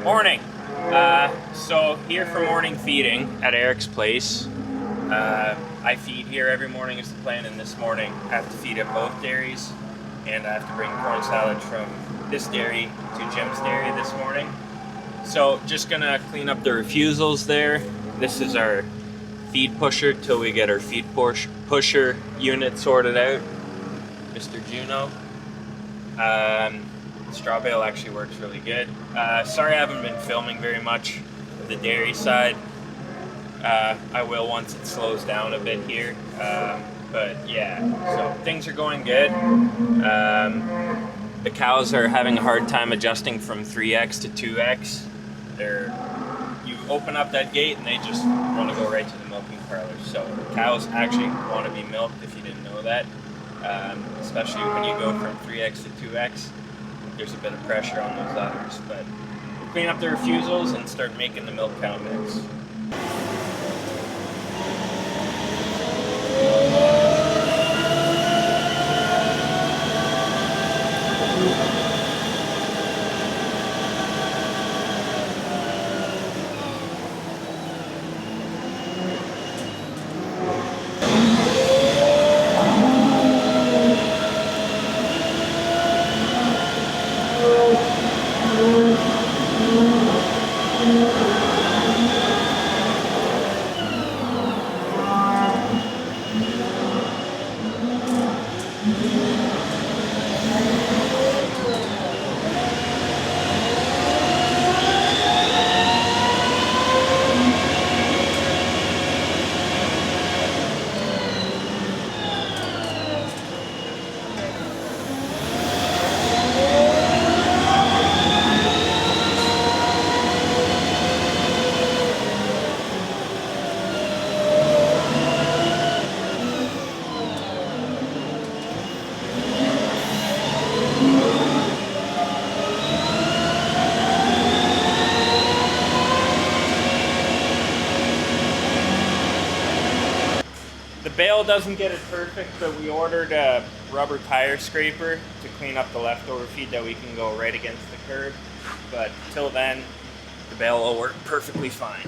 Morning. So here for morning feeding at Eric's place. I feed here every morning is the plan, and this morning I have to feed at both dairies, and I have to bring corn silage from this dairy to Jim's dairy this morning. So just gonna clean up the refusals there. This is our feed pusher till we get our feed pusher unit sorted out. Mr. Juno. Straw bale actually works really good. Sorry I haven't been filming very much of the dairy side. I will once it slows down a bit here. But yeah, so things are going good. The cows are having a hard time adjusting from 3X to 2X. You open up that gate and they just want to go right to the milking parlor. So cows actually want to be milked, if you didn't know that. Especially when you go from 3X to 2X. There's a bit of pressure on those udders, but we'll clean up the refusals and start making the milk cow mix. The bale doesn't get it perfect, but we ordered a rubber tire scraper to clean up the leftover feed that we can go right against the curb. But till then, the bale will work perfectly fine.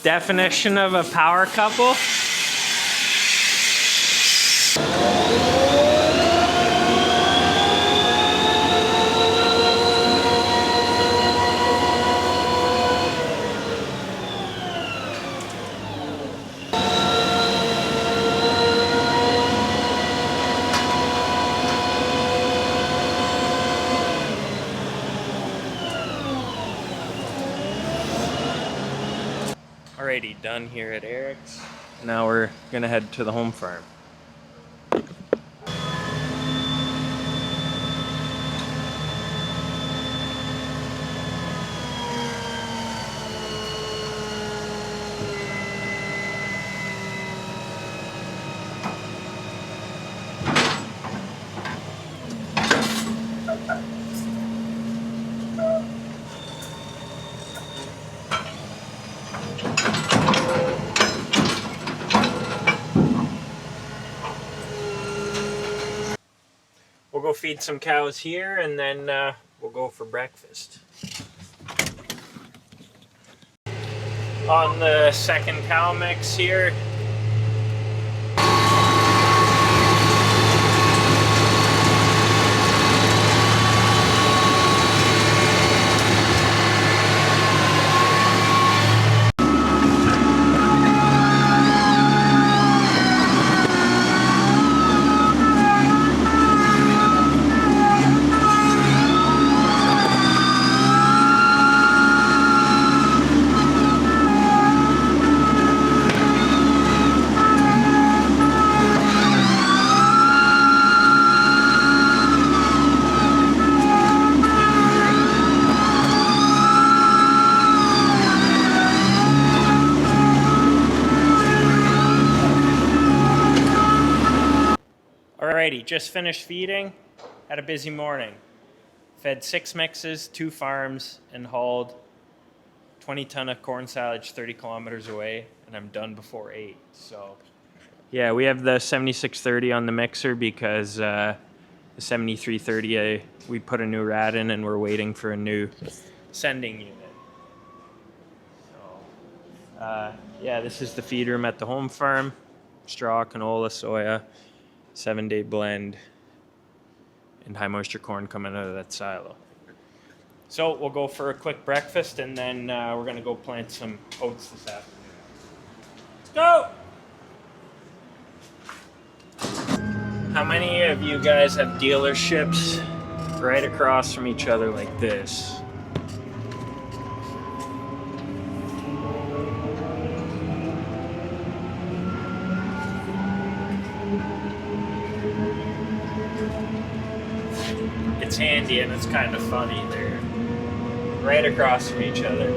Definition of a power couple? Alrighty, done here at Eric's. Now we're gonna head to the home farm. We'll go feed some cows here, and then we'll go for breakfast. On the second cow mix here, Alrighty, just finished feeding. Had a busy morning. Fed 6 mixes, 2 farms, and hauled 20 ton of corn silage 30 kilometers away, and I'm done before 8. So yeah, we have the 7630 on the mixer because the 7330 we put a new rat in and we're waiting for a new sending unit. So yeah, this is the feed room at the home farm. Straw, canola, soya, 7-day blend, and high moisture corn coming out of that silo. So we'll go for a quick breakfast, and then we're gonna go plant some oats this afternoon. Let's go! How many of you guys have dealerships right across from each other like this? It's handy and it's kind of funny. They're right across from each other.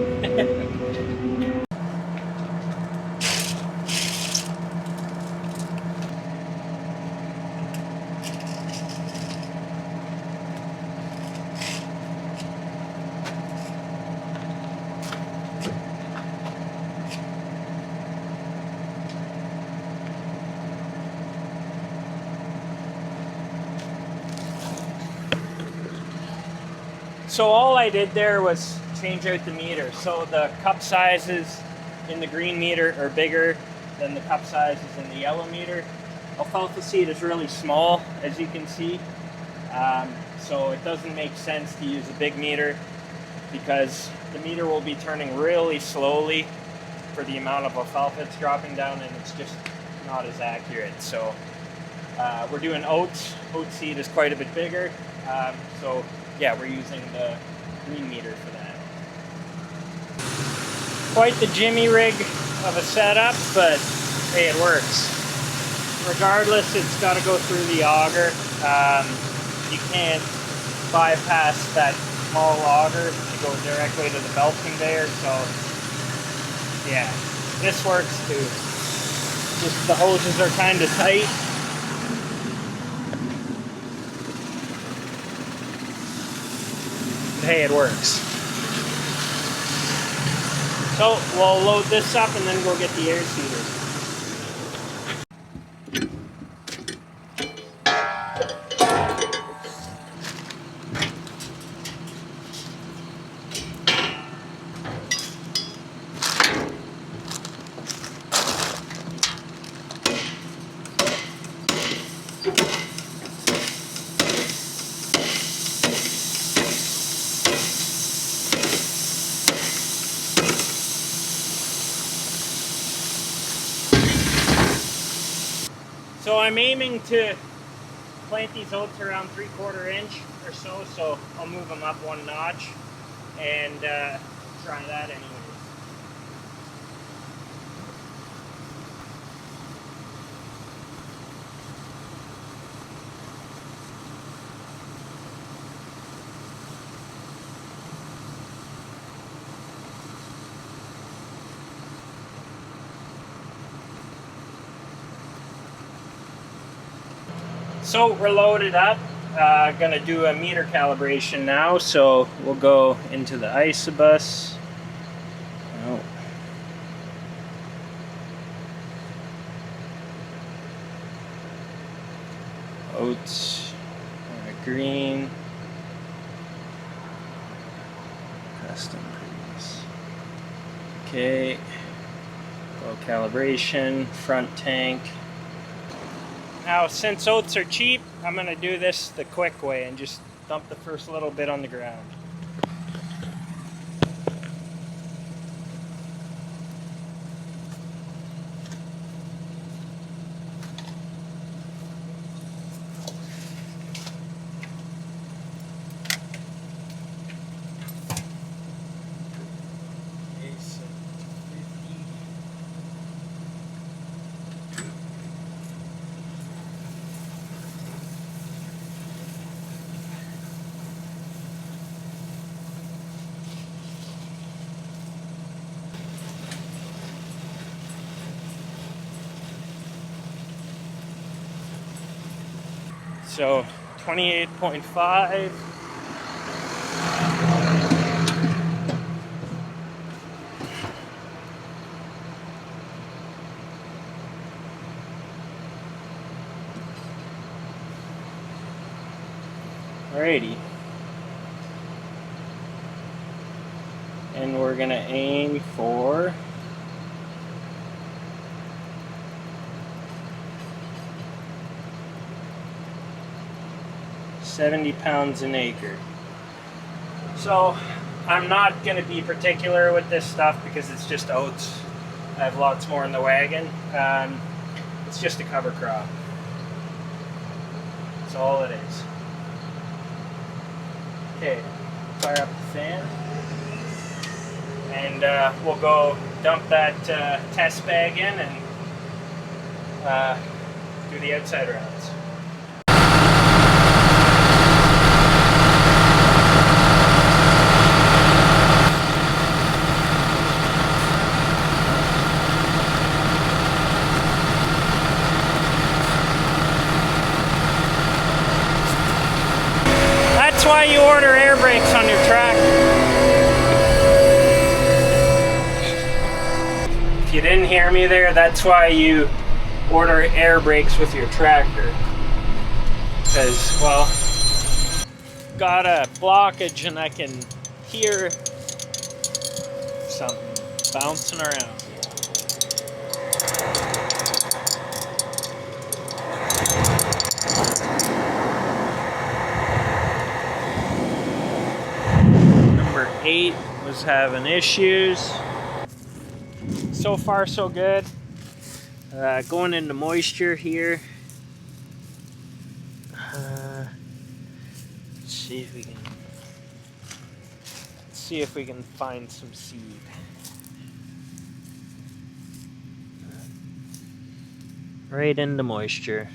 So all I did there was change out the meter. So the cup sizes in the green meter are bigger than the cup sizes in the yellow meter. Alfalfa seed is really small, as you can see. So it doesn't make sense to use a big meter because the meter will be turning really slowly for the amount of alfalfa it's dropping down, and it's just not as accurate. So we're doing oats. Oat seed is quite a bit bigger. So yeah, we're using the green meter for that. Quite the jimmy rig of a setup, but hey, it works. Regardless, it's got to go through the auger. You can't bypass that small auger to go directly to the belt conveyor, so yeah, this works too. Just the hoses are kind of tight. Hey, it works. So we'll load this up and then go get the air seeder. So I'm aiming to plant these oats around 3/4 inch or so I'll move them up 1 notch and try that anyways. So we're loaded up. Gonna do a meter calibration now, so we'll go into the isobus. Oh. Oats, green, custom previous. Okay, go calibration, front tank. Now, since oats are cheap, I'm going to do this the quick way and just dump the first little bit on the ground. So 28.5. Alrighty. And we're gonna aim for 70 pounds an acre. So I'm not gonna be particular with this stuff because it's just oats. I have lots more in the wagon. It's just a cover crop. That's all it is. Okay, fire up the fan. And we'll go dump that test bag in and do the outside rounds. That's why you order air brakes on your tractor. If you didn't hear me there, that's why you order air brakes with your tractor. Because, well, got a blockage and I can hear something bouncing around. Number 8 was having issues. So far so good. Going into moisture here. Let's see if we can find some seed. Right into moisture.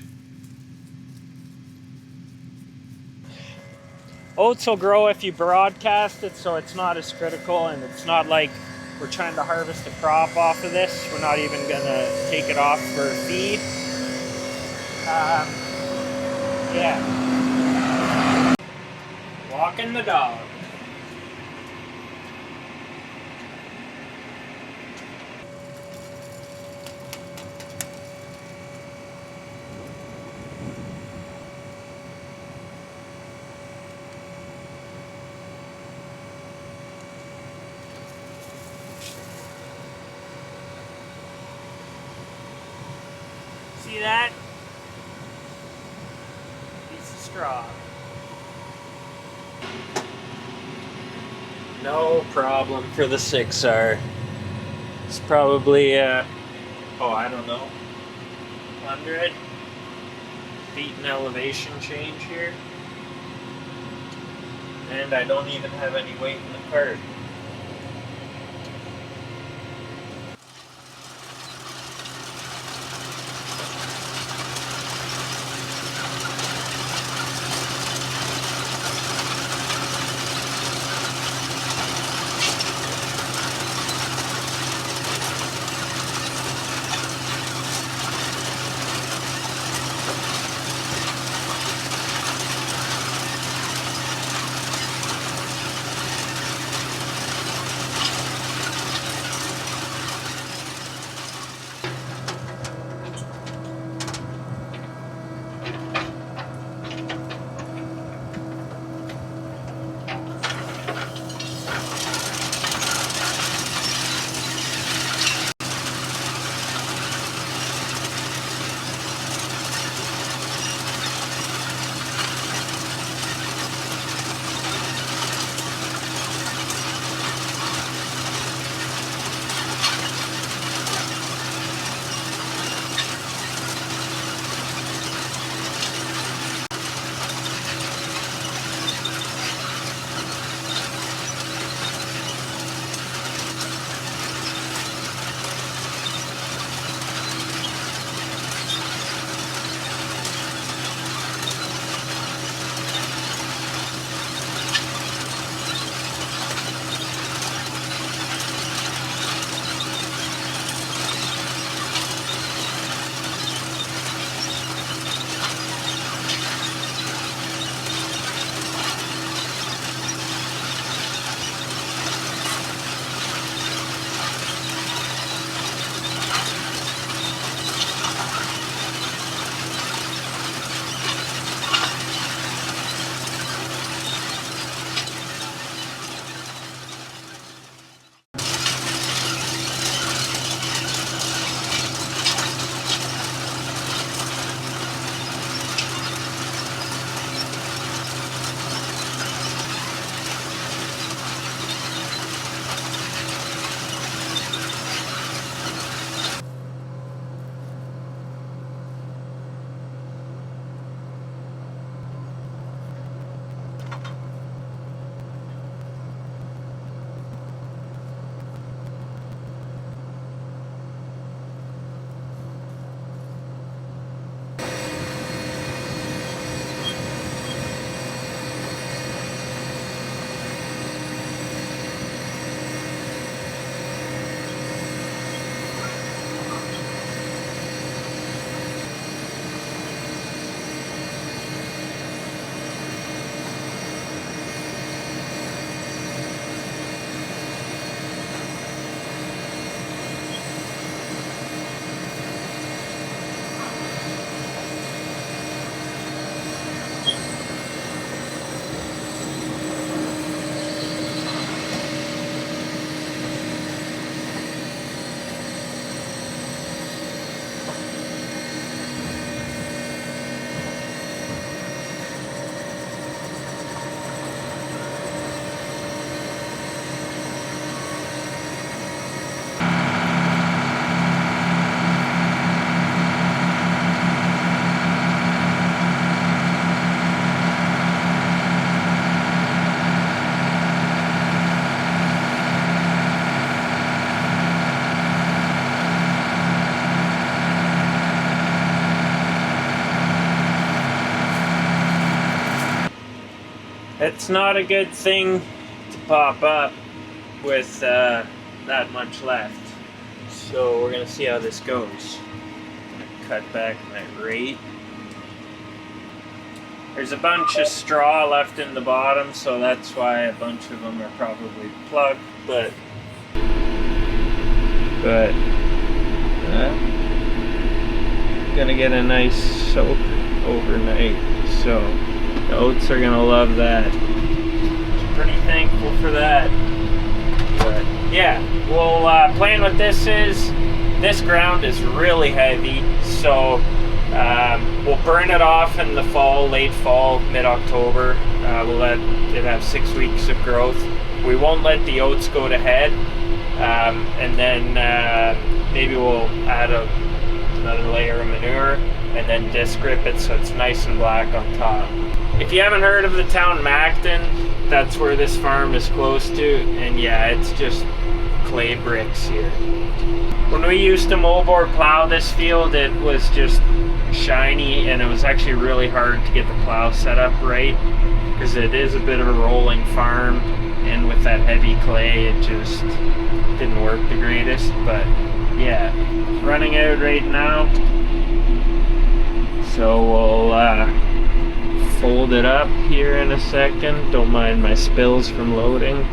Oats will grow if you broadcast it, so it's not as critical, and it's not like we're trying to harvest a crop off of this. We're not even gonna take it off for feed. Yeah. Walking the dog. See that? Piece of straw. No problem for the 6R. It's probably, I don't know, 100 feet in elevation change here. And I don't even have any weight in the cart. It's not a good thing to pop up with that much left. So we're gonna see how this goes. Cut back my rate. There's a bunch of straw left in the bottom, so that's why a bunch of them are probably plugged, but gonna get a nice soak overnight, so the oats are gonna love that. Pretty thankful for that. But yeah, well, plan with this is, this ground is really heavy, so we'll burn it off in the fall, late fall, mid-October. We'll let it have 6 weeks of growth. We won't let the oats go to head, and then maybe we'll add another layer of manure and then disc rip it so it's nice and black on top. If you haven't heard of the town Macton, that's where this farm is close to, and yeah, it's just clay bricks here. When we used to moldboard plow this field, it was just shiny, and it was actually really hard to get the plow set up right because it is a bit of a rolling farm, and with that heavy clay it just didn't work the greatest. But yeah, running out right now, so we'll fold it up here in a second. Don't mind my spills from loading.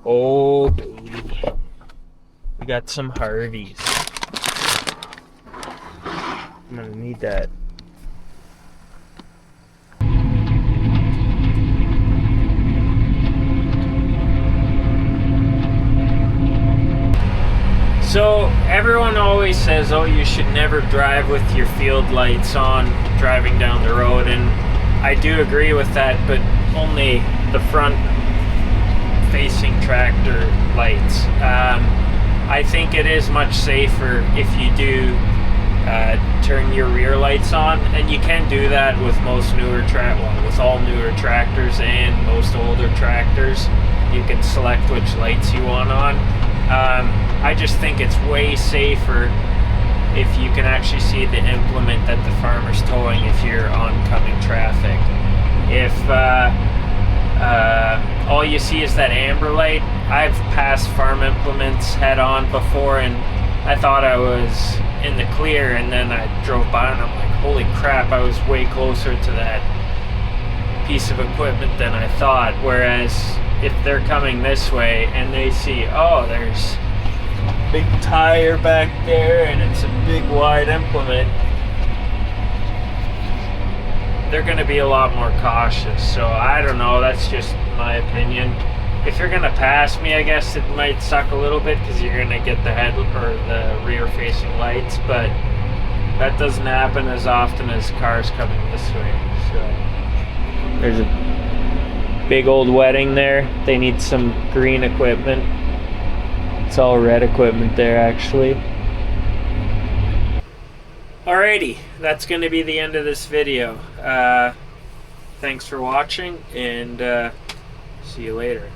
Oh baby, we got some Harveys. I'm gonna need that. So everyone always says, oh, you should never drive with your field lights on driving down the road, and I do agree with that, but only the front facing tractor lights. I think it is much safer if you do turn your rear lights on, and you can do that with most newer with all newer tractors and most older tractors. You can select which lights you want on. I just think it's way safer if you can actually see the implement that the farmer's towing if you're oncoming traffic. If all you see is that amber light, I've passed farm implements head on before, and I thought I was in the clear, and then I drove by and I'm like, holy crap, I was way closer to that piece of equipment than I thought. Whereas if they're coming this way and they see, oh, there's a big tire back there and it's a big wide implement, they're going to be a lot more cautious. So I don't know, that's just my opinion. If you're going to pass me, I guess it might suck a little bit because you're going to get the head or the rear facing lights, but that doesn't happen as often as cars coming this way. So there's a big old wedding there. They need some green equipment. It's all red equipment there actually. Alrighty, that's going to be the end of this video. Thanks for watching, and see you later.